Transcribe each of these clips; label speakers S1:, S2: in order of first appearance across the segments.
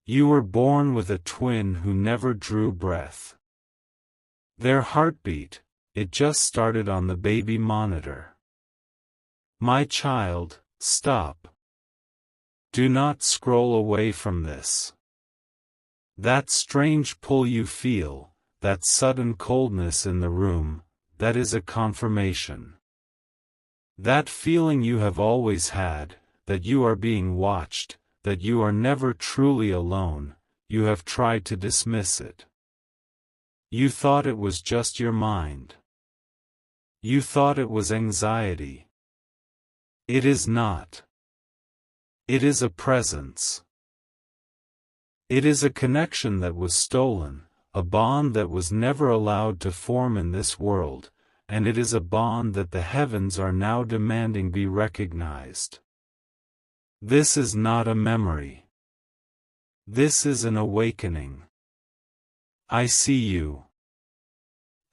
S1: You were born with a twin who never drew breath. Their heartbeat, it just started on the baby monitor. My child, stop. Do not scroll away from this. That strange pull you feel, that sudden coldness in the room, that is a confirmation. That feeling you have always had, that you are being watched, that you are never truly alone, you have tried to dismiss it. You thought it was just your mind. You thought it was anxiety. It is not. It is a presence. It is a connection that was stolen, a bond that was never allowed to form in this world, and it is a bond that the heavens are now demanding be recognized. This is not a memory. This is an awakening. I see you.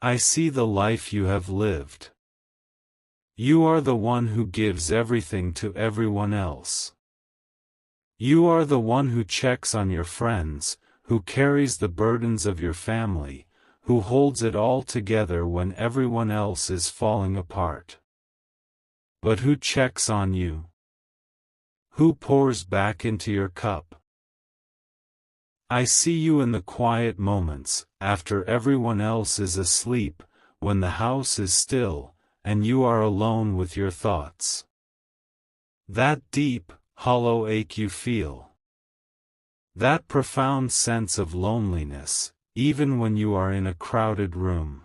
S1: I see the life you have lived. You are the one who gives everything to everyone else. You are the one who checks on your friends, who carries the burdens of your family, who holds it all together when everyone else is falling apart. But who checks on you? Who pours back into your cup? I see you in the quiet moments, after everyone else is asleep, when the house is still, and you are alone with your thoughts. That deep, hollow ache you feel. That profound sense of loneliness, even when you are in a crowded room.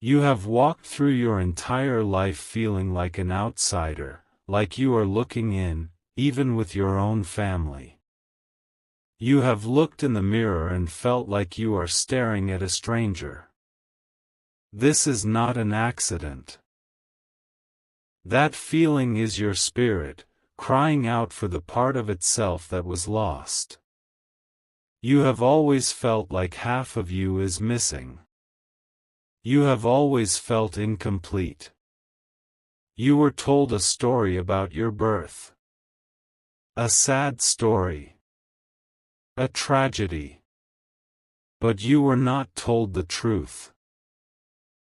S1: You have walked through your entire life feeling like an outsider, like you are looking in, even with your own family. You have looked in the mirror and felt like you are staring at a stranger. This is not an accident. That feeling is your spirit, crying out for the part of itself that was lost. You have always felt like half of you is missing. You have always felt incomplete. You were told a story about your birth. A sad story. A tragedy. But you were not told the truth.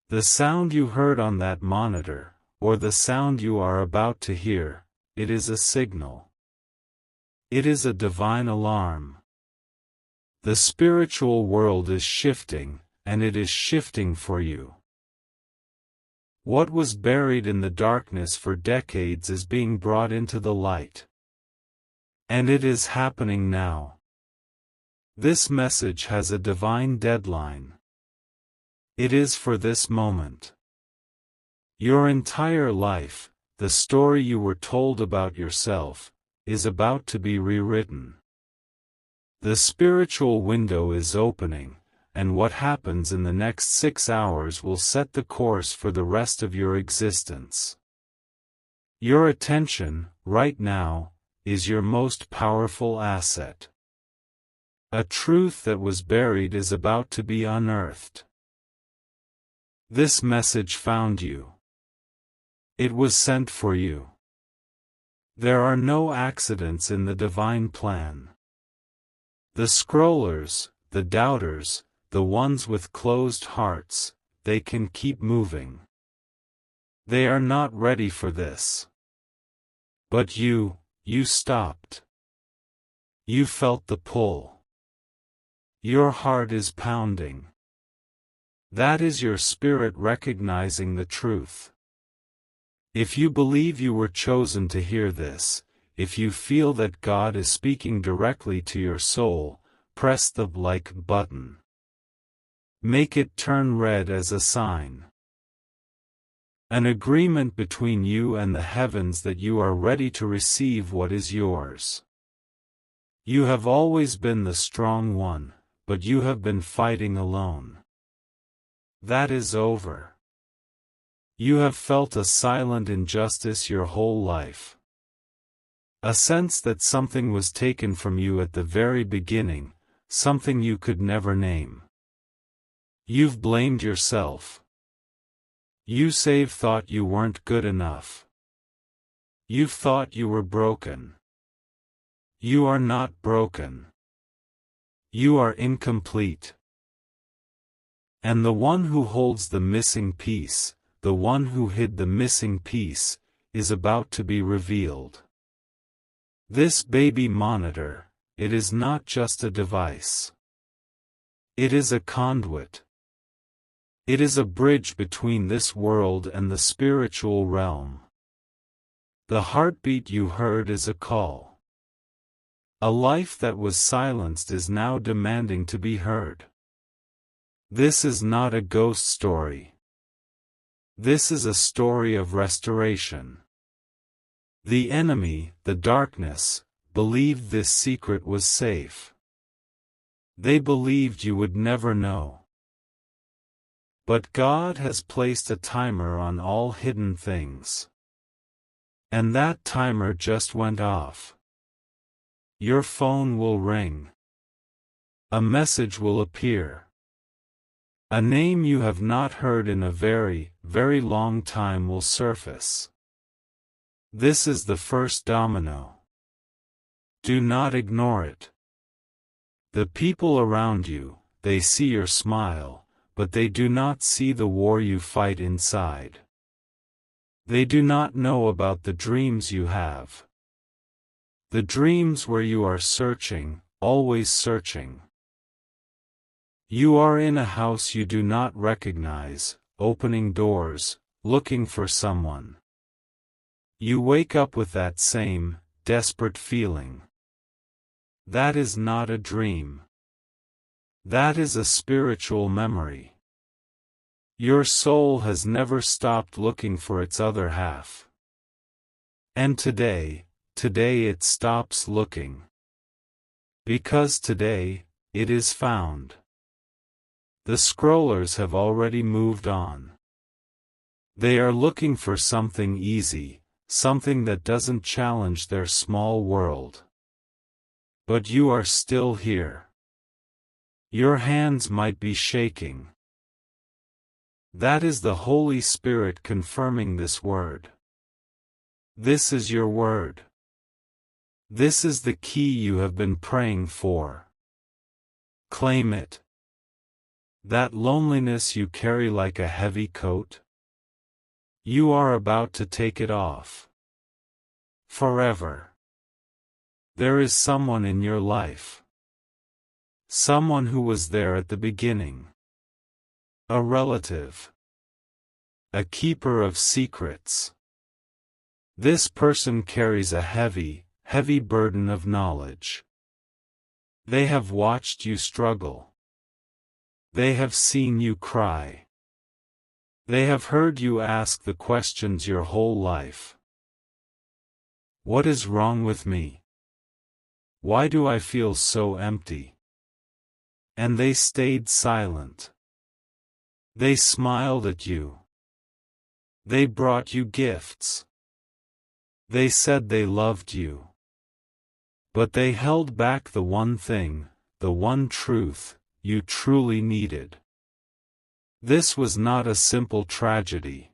S1: The sound you heard on that monitor, or the sound you are about to hear, it is a signal. It is a divine alarm. The spiritual world is shifting, and it is shifting for you. What was buried in the darkness for decades is being brought into the light. And it is happening now. This message has a divine deadline. It is for this moment. Your entire life, the story you were told about yourself, is about to be rewritten. The spiritual window is opening, and what happens in the next 6 hours will set the course for the rest of your existence. Your attention, right now, is your most powerful asset. A truth that was buried is about to be unearthed. This message found you. It was sent for you. There are no accidents in the divine plan. The scrollers, the doubters, the ones with closed hearts, they can keep moving. They are not ready for this. But you stopped. You felt the pull. Your heart is pounding. That is your spirit recognizing the truth. If you believe you were chosen to hear this, if you feel that God is speaking directly to your soul, press the like button. Make it turn red as a sign. An agreement between you and the heavens that you are ready to receive what is yours. You have always been the strong one, but you have been fighting alone. That is over. You have felt a silent injustice your whole life. A sense that something was taken from you at the very beginning, something you could never name. You've blamed yourself. You thought you weren't good enough. You've thought you were broken. You are not broken. You are incomplete. And the one who holds the missing piece, the one who hid the missing piece, is about to be revealed. This baby monitor, it is not just a device. It is a conduit. It is a bridge between this world and the spiritual realm. The heartbeat you heard is a call. A life that was silenced is now demanding to be heard. This is not a ghost story. This is a story of restoration. The enemy, the darkness, believed this secret was safe. They believed you would never know. But God has placed a timer on all hidden things. And that timer just went off. Your phone will ring. A message will appear. A name you have not heard in a very, very long time will surface. This is the first domino. Do not ignore it. The people around you, they see your smile, but they do not see the war you fight inside. They do not know about the dreams you have. The dreams where you are searching, always searching. You are in a house you do not recognize, opening doors, looking for someone. You wake up with that same, desperate feeling. That is not a dream. That is a spiritual memory. Your soul has never stopped looking for its other half. And today it stops looking. Because today, it is found. The scrollers have already moved on. They are looking for something easy, something that doesn't challenge their small world. But you are still here. Your hands might be shaking. That is the Holy Spirit confirming this word. This is your word. This is the key you have been praying for. Claim it. That loneliness you carry like a heavy coat? You are about to take it off. Forever. There is someone in your life. Someone who was there at the beginning. A relative. A keeper of secrets. This person carries a heavy, heavy burden of knowledge. They have watched you struggle. They have seen you cry. They have heard you ask the questions your whole life. What is wrong with me? Why do I feel so empty? And they stayed silent. They smiled at you. They brought you gifts. They said they loved you. But they held back the one thing, the one truth, you truly needed. This was not a simple tragedy.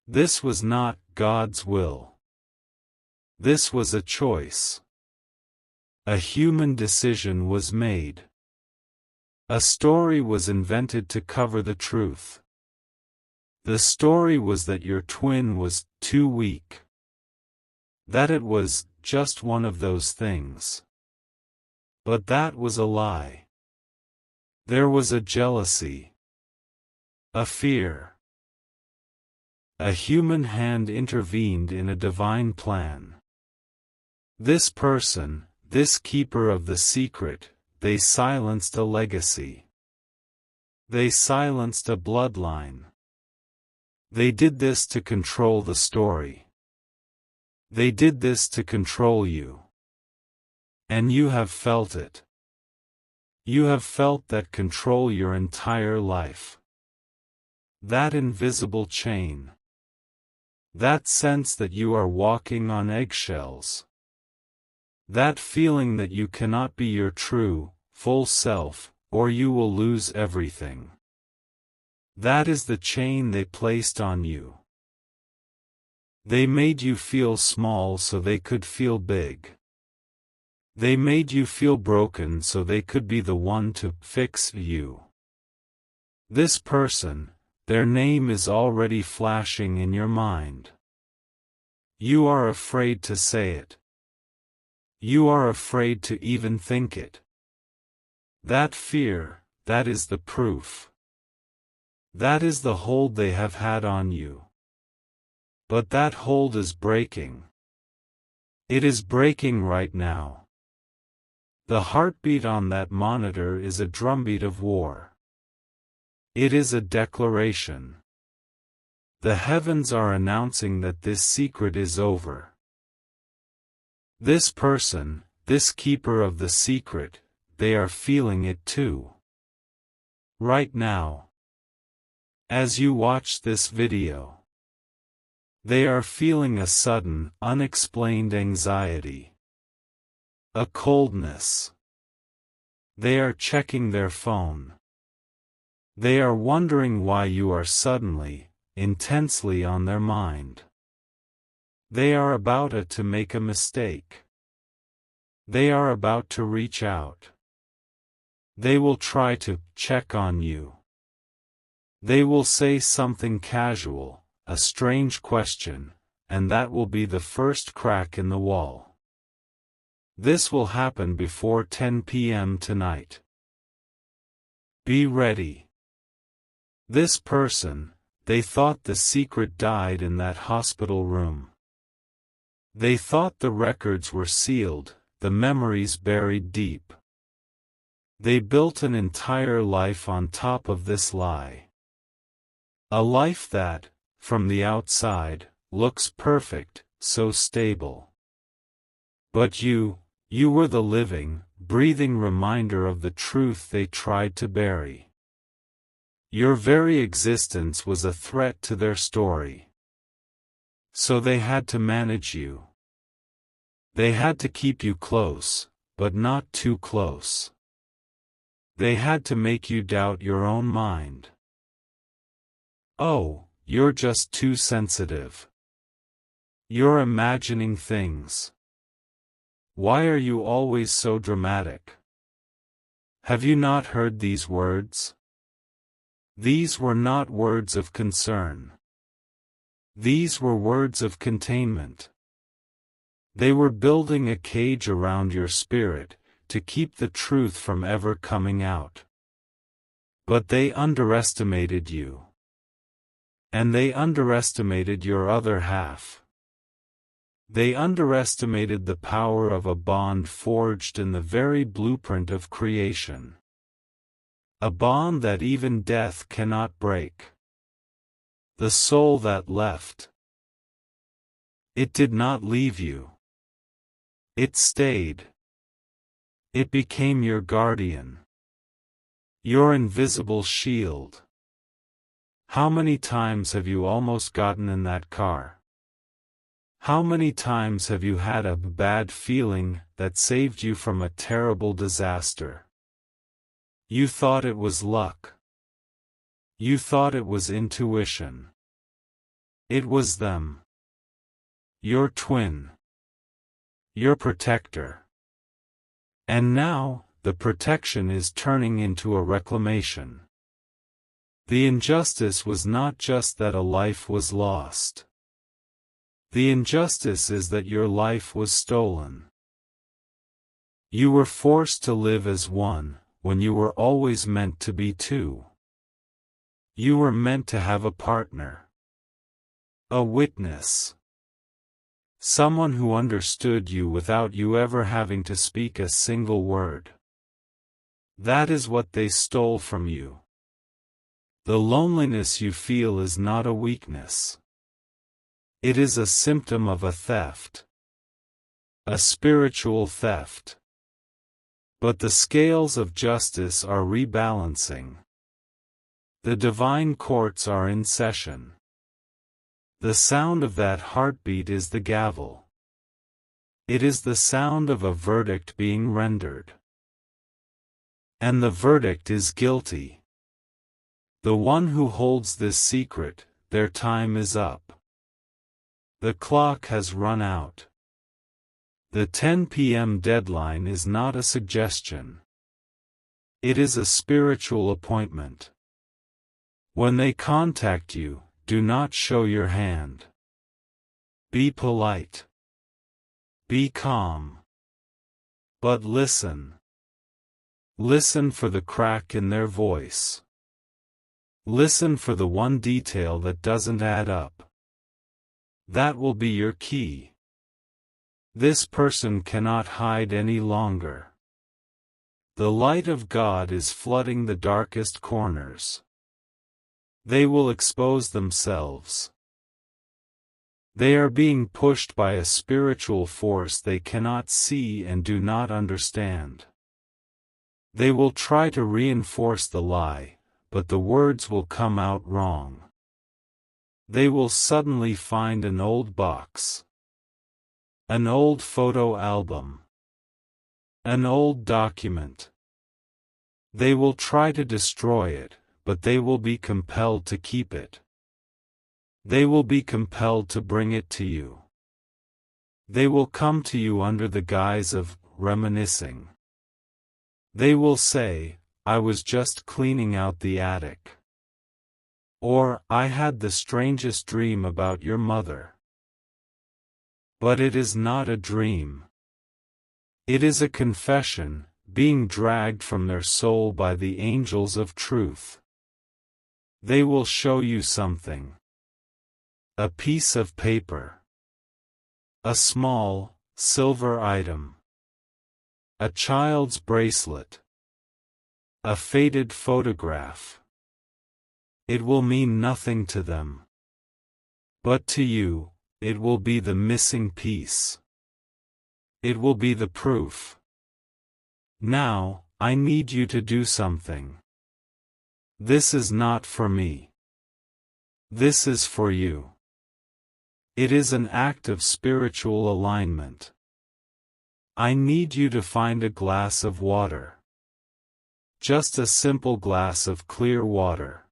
S1: This was not God's will. This was a choice. A human decision was made. A story was invented to cover the truth. The story was that your twin was too weak. That it was just one of those things. But that was a lie. There was a jealousy. A fear. A human hand intervened in a divine plan. This person, this keeper of the secret, they silenced a legacy. They silenced a bloodline. They did this to control the story. They did this to control you. And you have felt it. You have felt that control your entire life. That invisible chain. That sense that you are walking on eggshells. That feeling that you cannot be your true, full self, or you will lose everything. That is the chain they placed on you. They made you feel small so they could feel big. They made you feel broken so they could be the one to fix you. This person, their name is already flashing in your mind. You are afraid to say it. You are afraid to even think it. That fear, that is the proof. That is the hold they have had on you. But that hold is breaking. It is breaking right now. The heartbeat on that monitor is a drumbeat of war. It is a declaration. The heavens are announcing that this secret is over. This person, this keeper of the secret, they are feeling it too. Right now. As you watch this video. They are feeling a sudden, unexplained anxiety. A coldness. They are checking their phone. They are wondering why you are suddenly, intensely on their mind. They are about to make a mistake. They are about to reach out. They will try to check on you. They will say something casual, a strange question, and that will be the first crack in the wall. This will happen before 10 p.m. tonight. Be ready. This person, they thought the secret died in that hospital room. They thought the records were sealed, the memories buried deep. They built an entire life on top of this lie. A life that, from the outside, looks perfect, so stable. But you were the living, breathing reminder of the truth they tried to bury. Your very existence was a threat to their story. So they had to manage you. They had to keep you close, but not too close. They had to make you doubt your own mind. Oh, you're just too sensitive. You're imagining things. Why are you always so dramatic? Have you not heard these words? These were not words of concern. These were words of containment. They were building a cage around your spirit, to keep the truth from ever coming out. But they underestimated you. And they underestimated your other half. They underestimated the power of a bond forged in the very blueprint of creation. A bond that even death cannot break. The soul that left. It did not leave you. It stayed. It became your guardian. Your invisible shield. How many times have you almost gotten in that car? How many times have you had a bad feeling that saved you from a terrible disaster? You thought it was luck. You thought it was intuition. It was them. Your twin. Your protector. And now, the protection is turning into a reclamation. The injustice was not just that a life was lost. The injustice is that your life was stolen. You were forced to live as one, when you were always meant to be two. You were meant to have a partner. A witness. Someone who understood you without you ever having to speak a single word. That is what they stole from you. The loneliness you feel is not a weakness. It is a symptom of a theft. A spiritual theft. But the scales of justice are rebalancing. The divine courts are in session. The sound of that heartbeat is the gavel. It is the sound of a verdict being rendered. And the verdict is guilty. The one who holds this secret, their time is up. The clock has run out. The 10 p.m. deadline is not a suggestion. It is a spiritual appointment. When they contact you, do not show your hand. Be polite. Be calm. But listen. Listen for the crack in their voice. Listen for the one detail that doesn't add up. That will be your key. This person cannot hide any longer. The light of God is flooding the darkest corners. They will expose themselves. They are being pushed by a spiritual force they cannot see and do not understand. They will try to reinforce the lie, but the words will come out wrong. They will suddenly find an old box, an old photo album, an old document. They will try to destroy it, but they will be compelled to keep it. They will be compelled to bring it to you. They will come to you under the guise of reminiscing. They will say, "I was just cleaning out the attic." Or, "I had the strangest dream about your mother." But it is not a dream. It is a confession, being dragged from their soul by the angels of truth. They will show you something. A piece of paper. A small, silver item. A child's bracelet. A faded photograph. It will mean nothing to them. But to you, it will be the missing piece. It will be the proof. Now, I need you to do something. This is not for me. This is for you. It is an act of spiritual alignment. I need you to find a glass of water. Just a simple glass of clear water.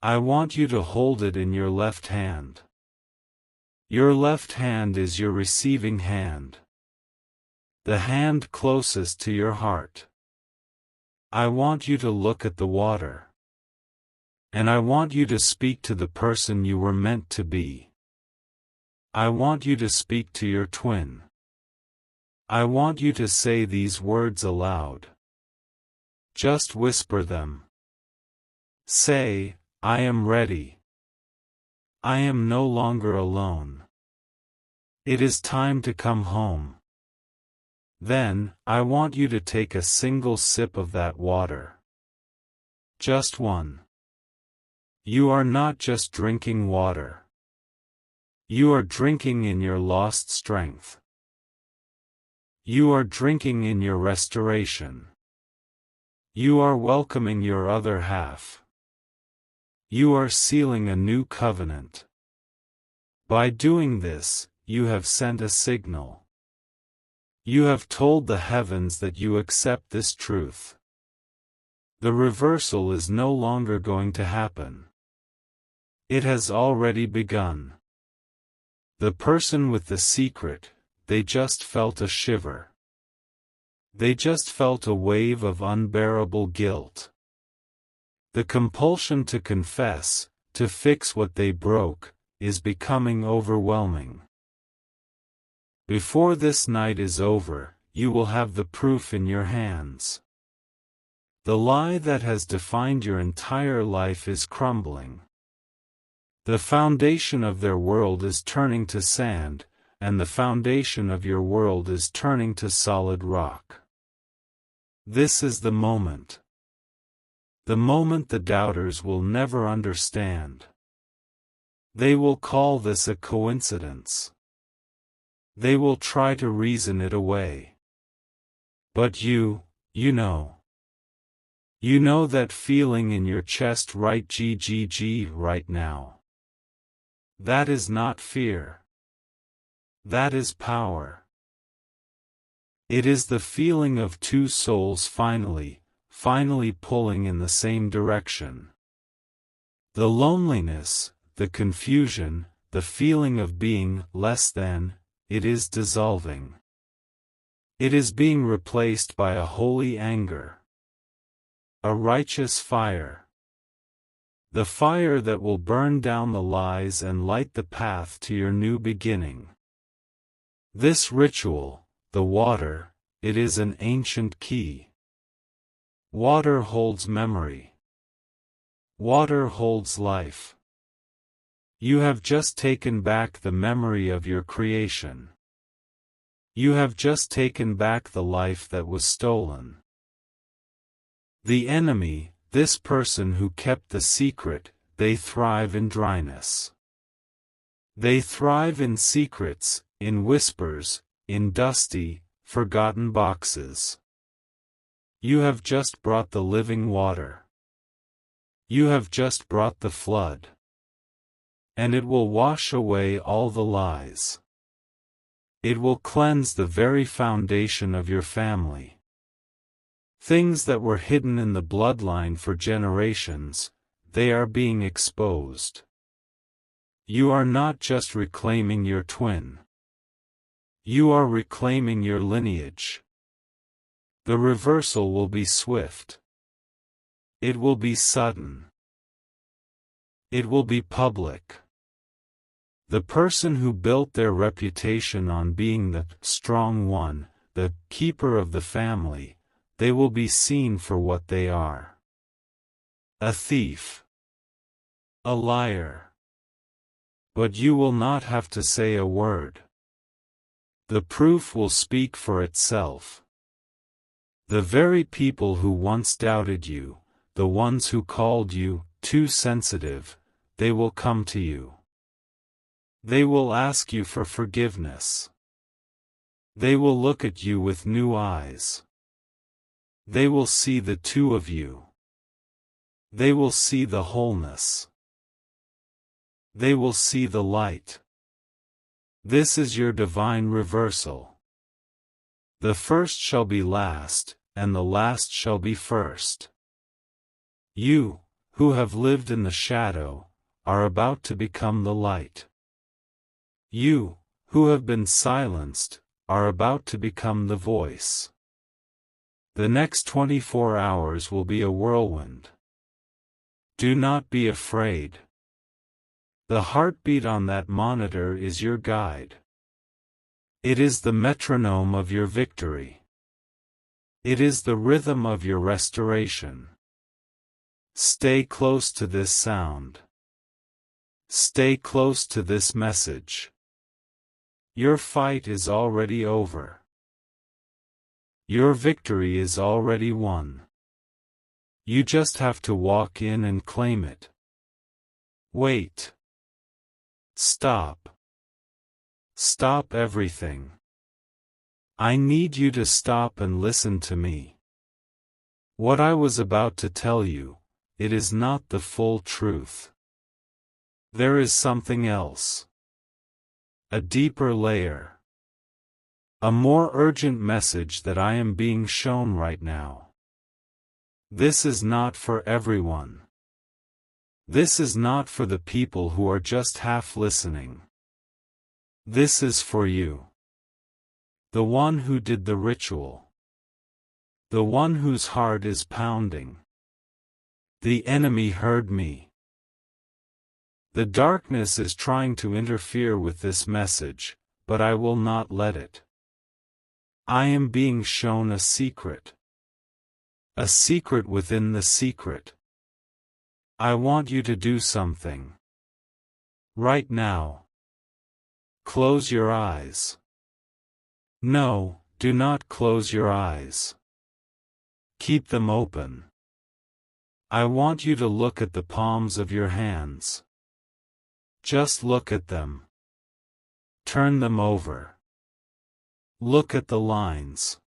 S1: I want you to hold it in your left hand. Your left hand is your receiving hand. The hand closest to your heart. I want you to look at the water. And I want you to speak to the person you were meant to be. I want you to speak to your twin. I want you to say these words aloud. Just whisper them. Say, "I am ready. I am no longer alone. It is time to come home." Then, I want you to take a single sip of that water. Just one. You are not just drinking water. You are drinking in your lost strength. You are drinking in your restoration. You are welcoming your other half. You are sealing a new covenant. By doing this, you have sent a signal. You have told the heavens that you accept this truth. The reversal is no longer going to happen. It has already begun. The person with the secret, they just felt a shiver. They just felt a wave of unbearable guilt. The compulsion to confess, to fix what they broke, is becoming overwhelming. Before this night is over, you will have the proof in your hands. The lie that has defined your entire life is crumbling. The foundation of their world is turning to sand, and the foundation of your world is turning to solid rock. This is the moment. The moment the doubters will never understand. They will call this a coincidence. They will try to reason it away. But you know. You know that feeling in your chest right right now. That is not fear. That is power. It is the feeling of two souls finally pulling in the same direction. The loneliness, the confusion, the feeling of being less than, it is dissolving. It is being replaced by a holy anger. A righteous fire. The fire that will burn down the lies and light the path to your new beginning. This ritual, the water, it is an ancient key. Water holds memory. Water holds life. You have just taken back the memory of your creation. You have just taken back the life that was stolen. The enemy, this person who kept the secret, they thrive in dryness. They thrive in secrets, in whispers, in dusty, forgotten boxes. You have just brought the living water. You have just brought the flood. And it will wash away all the lies. It will cleanse the very foundation of your family. Things that were hidden in the bloodline for generations, they are being exposed. You are not just reclaiming your twin. You are reclaiming your lineage. The reversal will be swift. It will be sudden. It will be public. The person who built their reputation on being the strong one, the keeper of the family, they will be seen for what they are. A thief. A liar. But you will not have to say a word. The proof will speak for itself. The very people who once doubted you, the ones who called you too sensitive, they will come to you. They will ask you for forgiveness. They will look at you with new eyes. They will see the two of you. They will see the wholeness. They will see the light. This is your divine reversal. The first shall be last, and the last shall be first. You, who have lived in the shadow, are about to become the light. You, who have been silenced, are about to become the voice. The next 24 hours will be a whirlwind. Do not be afraid. The heartbeat on that monitor is your guide. It is the metronome of your victory. It is the rhythm of your restoration. Stay close to this sound. Stay close to this message. Your fight is already over. Your victory is already won. You just have to walk in and claim it. Wait. Stop. Stop everything. I need you to stop and listen to me. What I was about to tell you, it is not the full truth. There is something else. A deeper layer. A more urgent message that I am being shown right now. This is not for everyone. This is not for the people who are just half listening. This is for you. The one who did the ritual. The one whose heart is pounding. The enemy heard me. The darkness is trying to interfere with this message, but I will not let it. I am being shown a secret. A secret within the secret. I want you to do something. Right now. Close your eyes. No, do not close your eyes. Keep them open. I want you to look at the palms of your hands. Just look at them. Turn them over. Look at the lines.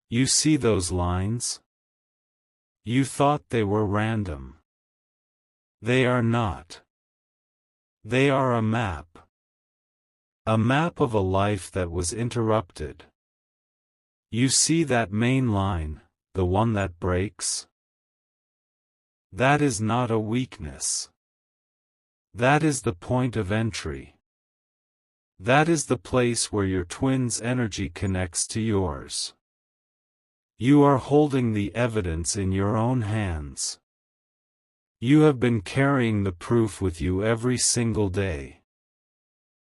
S1: You see those lines? You thought they were random. They are not. They are a map. A map of a life that was interrupted. You see that main line, the one that breaks? That is not a weakness. That is the point of entry. That is the place where your twin's energy connects to yours. You are holding the evidence in your own hands. You have been carrying the proof with you every single day.